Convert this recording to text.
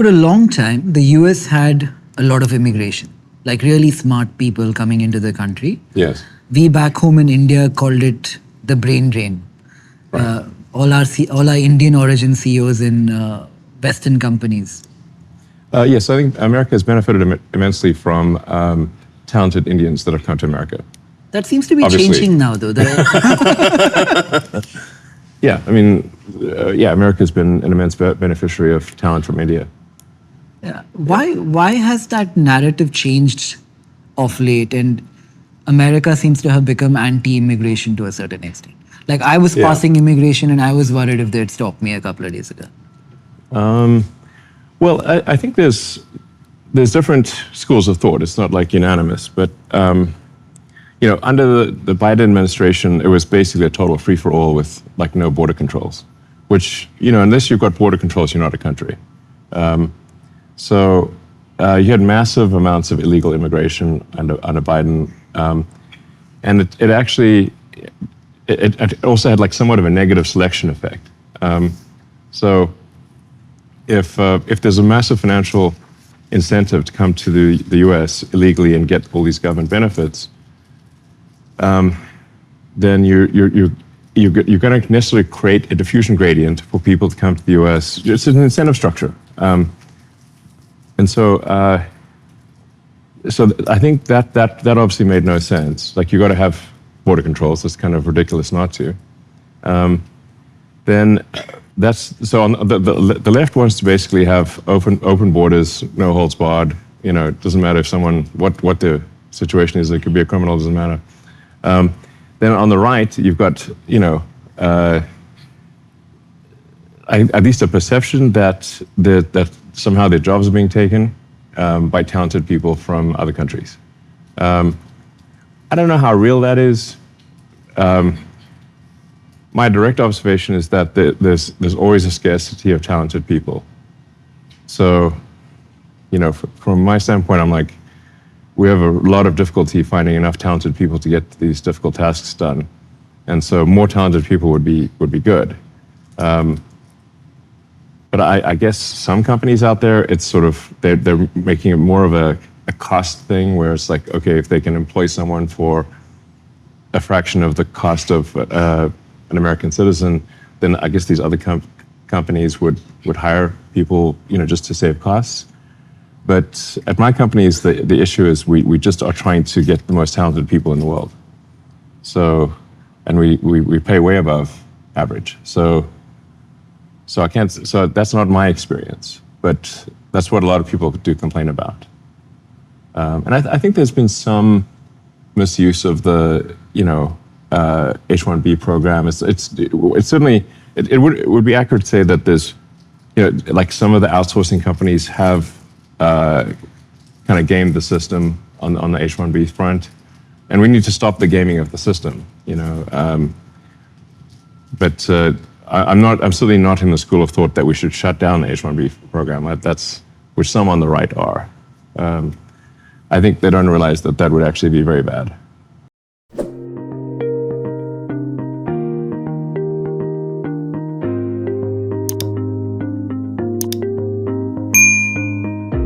For a long time, the US had a lot of immigration, like really smart people coming into the country. Yes. We back home in India called it the brain drain. Right. All our Indian origin CEOs in Western companies. Yes, I think America has benefited immensely from talented Indians that have come to America. That seems to be Obviously. changing now, though. Yeah, I mean, America's been an immense beneficiary of talent from India. Yeah. Why has that narrative changed of late? And America seems to have become anti-immigration to a certain extent. Like I was passing immigration and I was worried if they'd stop me a couple of days ago. Well, I think there's different schools of thought. It's not like unanimous, but under the Biden administration, it was basically a total free-for-all with like no border controls, which, unless you've got border controls, you're not a country. So you had massive amounts of illegal immigration under Biden, and it actually it also had like somewhat of a negative selection effect. So if there's a massive financial incentive to come to the U.S. illegally and get all these government benefits, then you're going to necessarily create a diffusion gradient for people to come to the U.S. It's an incentive structure. And so I think that obviously made no sense. Like you got to have border controls. It's kind of ridiculous not to. Then on the left wants to basically have open borders, no holds barred. It doesn't matter if someone what the situation is. It could be a criminal. Doesn't matter. Then on the right, you've got at least a perception that somehow their jobs are being taken by talented people from other countries. I don't know how real that is. My direct observation is that there's always a scarcity of talented people. So, from my standpoint, I'm like, we have a lot of difficulty finding enough talented people to get these difficult tasks done, and so more talented people would be good. But I guess some companies out there, it's sort of, they're making it more of a cost thing where it's like, okay, if they can employ someone for a fraction of the cost of an American citizen, then I guess these other companies would hire people, just to save costs. But at my companies, the issue is we just are trying to get the most talented people in the world. So, and we pay way above average. So that's not my experience, but that's what a lot of people do complain about. And I think there's been some misuse of the, H-1B program. It's certainly, it would be accurate to say that there's, like some of the outsourcing companies have kind of gamed the system on the H-1B front, and we need to stop the gaming of the system, But I'm certainly not in the school of thought that we should shut down the H-1B program. Which some on the right are. I think they don't realize that would actually be very bad.